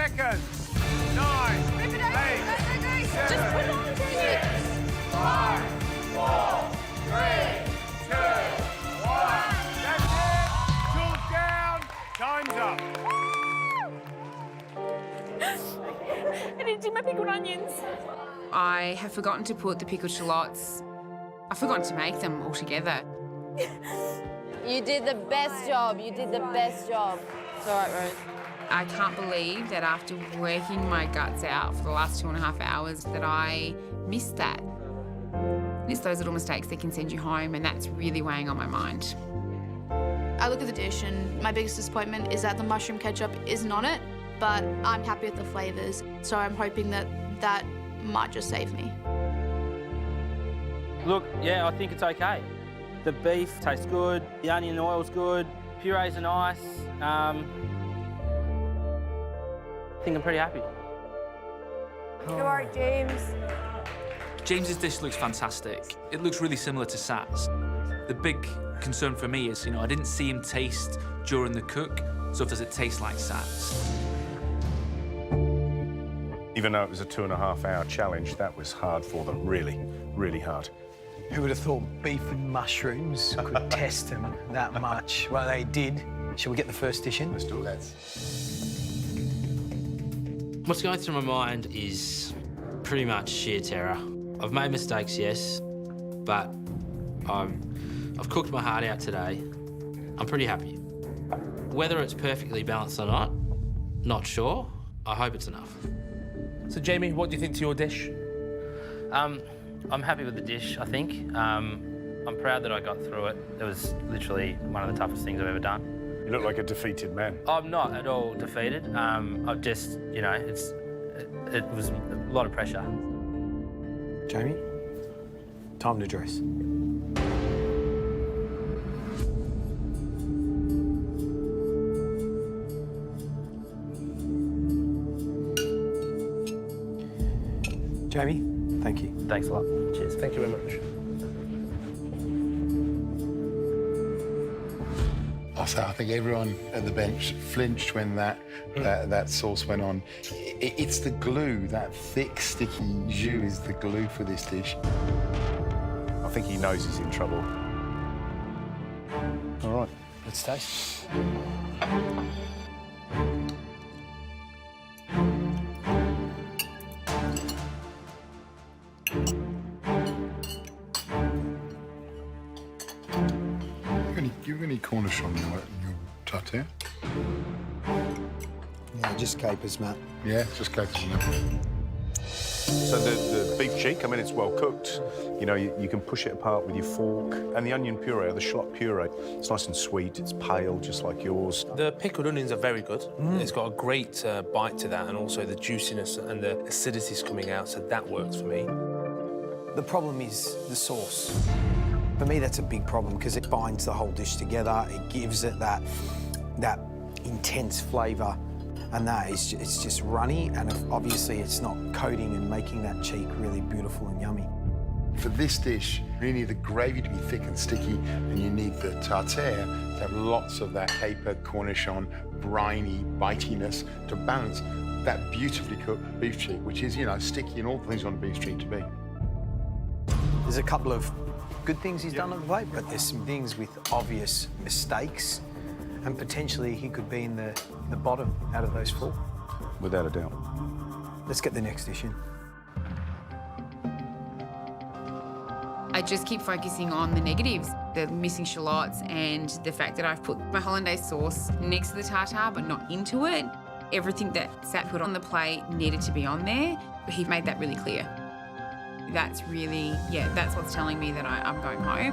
seconds. 9, 8, 7, 6, 5, 4, 3, 2, 1. That's it. Tools down. Time's up. I didn't do my pickled onions. I have forgotten to put the pickled shallots. I've forgotten to make them altogether. You did the best job. You did the best job. It's all right, Rose. I can't believe that after working my guts out for the last 2.5 hours that I missed that. It's those little mistakes that can send you home, and that's really weighing on my mind. I look at the dish and my biggest disappointment is that the mushroom ketchup isn't on it, but I'm happy with the flavours, so I'm hoping that that might just save me. Look, yeah, I think it's okay. The beef tastes good, the onion oil's good, purees are nice. I think I'm pretty happy. You all right, James? James's dish looks fantastic. It looks really similar to Sat's. The big concern for me is, I didn't see him taste during the cook, so does it taste like Sat's? Even though it was a 2.5-hour challenge, that was hard for them. Really, really hard. Who would have thought beef and mushrooms could test them that much? Well, they did. Shall we get the first dish in? Let's do that. What's going through my mind is pretty much sheer terror. I've made mistakes, yes, but I've cooked my heart out today. I'm pretty happy. Whether it's perfectly balanced or not sure. I hope it's enough. So, Jamie, what do you think to your dish? I'm happy with the dish, I think. I'm proud that I got through it. It was literally one of the toughest things I've ever done. You look like a defeated man. I'm not at all defeated. I've just, it was a lot of pressure. Jamie, time to dress. Jamie, thank you. Thanks a lot. Cheers. Thank you very much. I think everyone at the bench flinched when that sauce went on. It's the glue, that thick, sticky jus is the glue for this dish. I think he knows he's in trouble. All right. Let's taste. You have any Cornish on your tartare? Yeah, just capers, Matt. Yeah, just capers. So the beef cheek, it's well cooked. You can push it apart with your fork. And the onion puree, or the shallot puree, it's nice and sweet. It's pale, just like yours. The pickled onions are very good. It's got a great bite to that, and also the juiciness and the acidity's coming out, so that works for me. The problem is the sauce. For me, that's a big problem because it binds the whole dish together. It gives it that intense flavour, and it's just runny, and obviously it's not coating and making that cheek really beautiful and yummy. For this dish, you need the gravy to be thick and sticky, and you need the tartare to have lots of that caper, cornichon, briny bitiness to balance that beautifully cooked beef cheek, which is, sticky and all the things you want a beef cheek to be. There's a couple of good things he's done on the plate, but there's some things with obvious mistakes, and potentially he could be in the bottom out of those 4. Without a doubt. Let's get the next dish in. I just keep focusing on the negatives, the missing shallots and the fact that I've put my hollandaise sauce next to the tartare but not into it. Everything that Sat put on the plate needed to be on there. He made that really clear. That's really, that's what's telling me that I'm going home.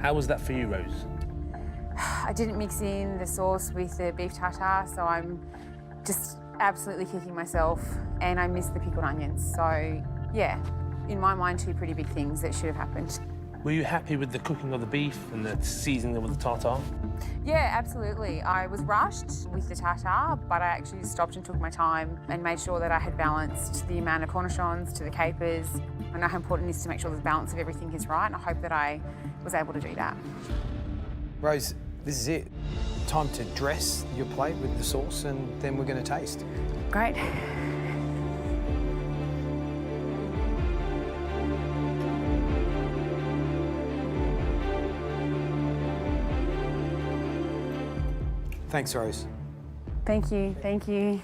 How was that for you, Rose? I didn't mix in the sauce with the beef tartare, so I'm just absolutely kicking myself, and I missed the pickled onions. So, yeah, in my mind, 2 pretty big things that should have happened. Were you happy with the cooking of the beef and the seasoning with the tartare? Yeah, absolutely. I was rushed with the tartare, but I actually stopped and took my time and made sure that I had balanced the amount of cornichons to the capers. I know how important it is to make sure the balance of everything is right, and I hope that I was able to do that. Rose, this is it. time to dress your plate with the sauce, and then we're going to taste. Great. Thanks, Rose. Thank you, thank you.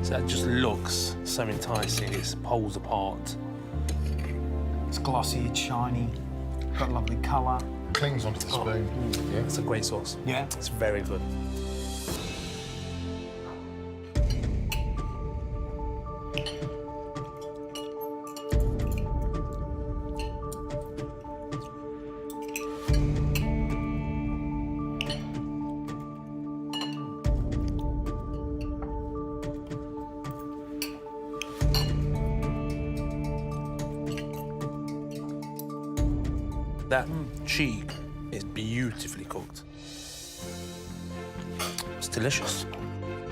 So that just looks so enticing. It's poles apart. It's glossy, it's shiny, got lovely colour. Clings onto the spoon. Yeah. It's a great sauce. Yeah. It's very good. That cheek is beautifully cooked. It's delicious.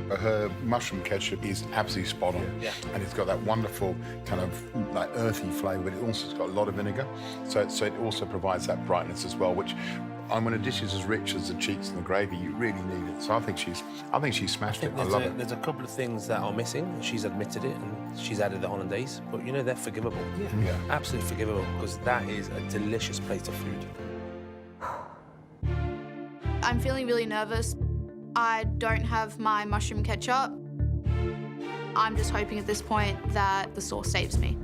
Her mushroom ketchup is absolutely spot on. Yeah. And it's got that wonderful kind of like earthy flavour, but it also has got a lot of vinegar. So it also provides that brightness as well, which when a dish is as rich as the cheeks and the gravy, you really need it. So I think she's smashed it. I love it. There's a couple of things that are missing. She's admitted it, and she's added the hollandaise. But you know, they're forgivable. Yeah. Absolutely forgivable, because that is a delicious plate of food. I'm feeling really nervous. I don't have my mushroom ketchup. I'm just hoping at this point that the sauce saves me.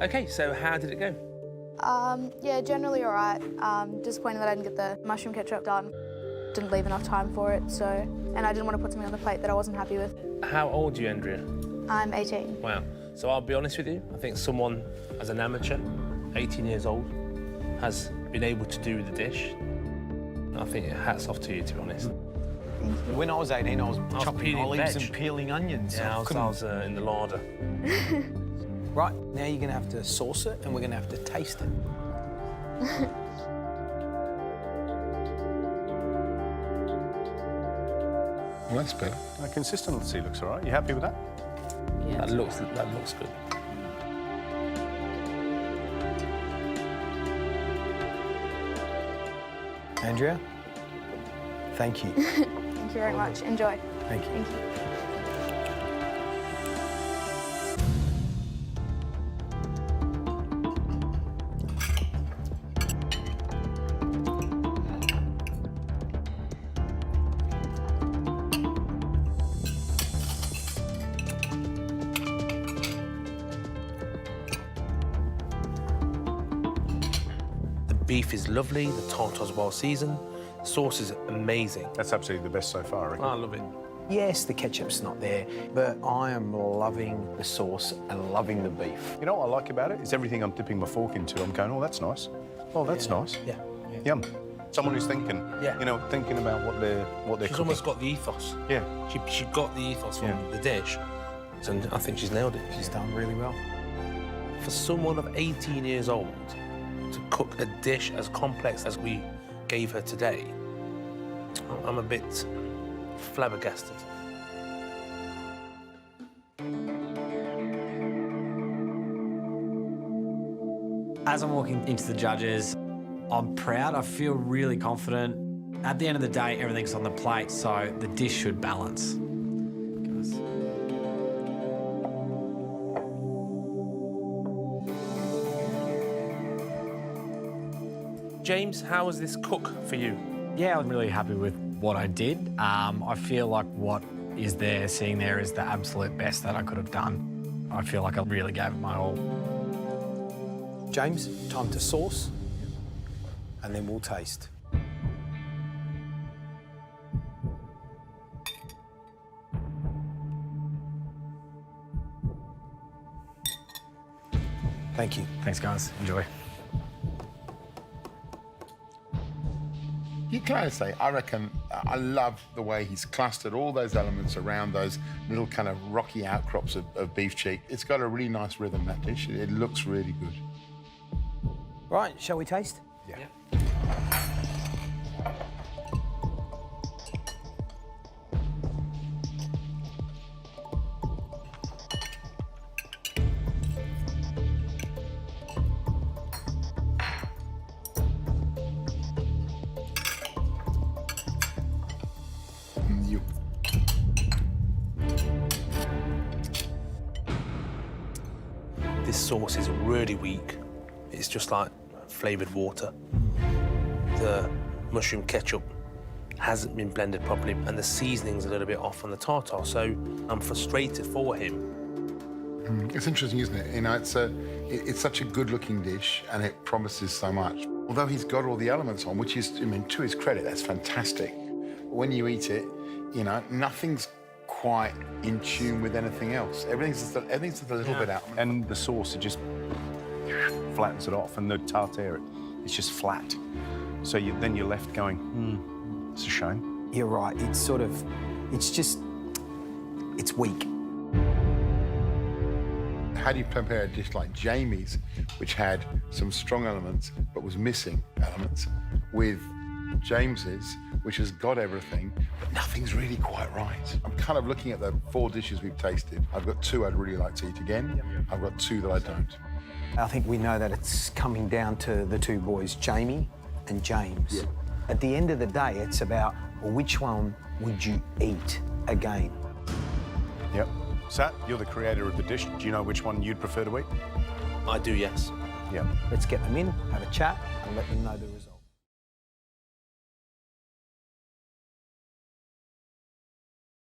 Okay, so how did it go? Yeah, generally all right. Disappointed that I didn't get the mushroom ketchup done. Didn't leave enough time for it, and I didn't want to put something on the plate that I wasn't happy with. How old are you, Andrea? I'm 18. Wow. So I'll be honest with you, I think someone, as an amateur, 18 years old, has been able to do the dish. I think hats off to you, to be honest. When I was 18, I was chopping peeling olives veg. and peeling onions. Yeah, I was in the larder. Right, now you're going to have to sauce it, and we're going to have to taste it. Well, that's better. The consistency looks all right. You happy with that? Yeah. That looks good. Andrea, thank you. Thank you very much. Enjoy. Thank you. Thank you. Beef is lovely, the tartar's well seasoned, the sauce is amazing. That's absolutely the best so far, I reckon. I love it. Yes, the ketchup's not there, but I am loving the sauce and loving the beef. You know what I like about it? Is everything I'm dipping my fork into, I'm going, oh, that's nice. Oh, that's nice. Yeah. Yum. Someone who's thinking, Yeah. you know, thinking about what they're She's cooking. almost got the ethos. Yeah. She got the ethos from the dish, and I think she's nailed it. She's done really well. For someone of 18 years old to cook a dish as complex as we gave her today, I'm a bit flabbergasted. As I'm walking into the judges, I'm proud. I feel really confident. At the end of the day, everything's on the plate, so the dish should balance. James, how was this cook for you? Yeah, I'm really happy with what I did. I feel like what is there, sitting there, is the absolute best that I could have done. I feel like I really gave it my all. James, time to sauce, and then we'll taste. Thank you. Thanks, guys. Enjoy. You can I say, I reckon, I love the way he's clustered all those elements around those little kind of rocky outcrops of beef cheek. It's got a really nice rhythm, that dish. It looks really good. Right, shall we taste? Yeah. This sauce is really weak. It's just like flavoured water. The mushroom ketchup hasn't been blended properly, and the seasoning's a little bit off on the tartare, so I'm frustrated for him. It's interesting, isn't it? You know, it's such a good-looking dish, and it promises so much. Although he's got all the elements on, which is, I mean, to his credit, that's fantastic. But when you eat it, you know, nothing's quite in tune with anything else. Everything's just a little bit out. And the sauce, it just flattens it off, and the tartare, it's just flat. So then you're left going, it's a shame. You're right, it's weak. How do you compare a dish like Jamie's, which had some strong elements but was missing elements, with James's, which has got everything, but nothing's really quite right? I'm kind of looking at the 4 dishes we've tasted. I've got 2 I'd really like to eat again. I've got 2 that I don't. I think we know that it's coming down to the 2 boys, Jamie and James. Yeah. At the end of the day, it's about, well, which one would you eat again? Yep. Sat, you're the creator of the dish. Do you know which one you'd prefer to eat? I do, yes. Yeah. Let's get them in, have a chat, and let them know the result.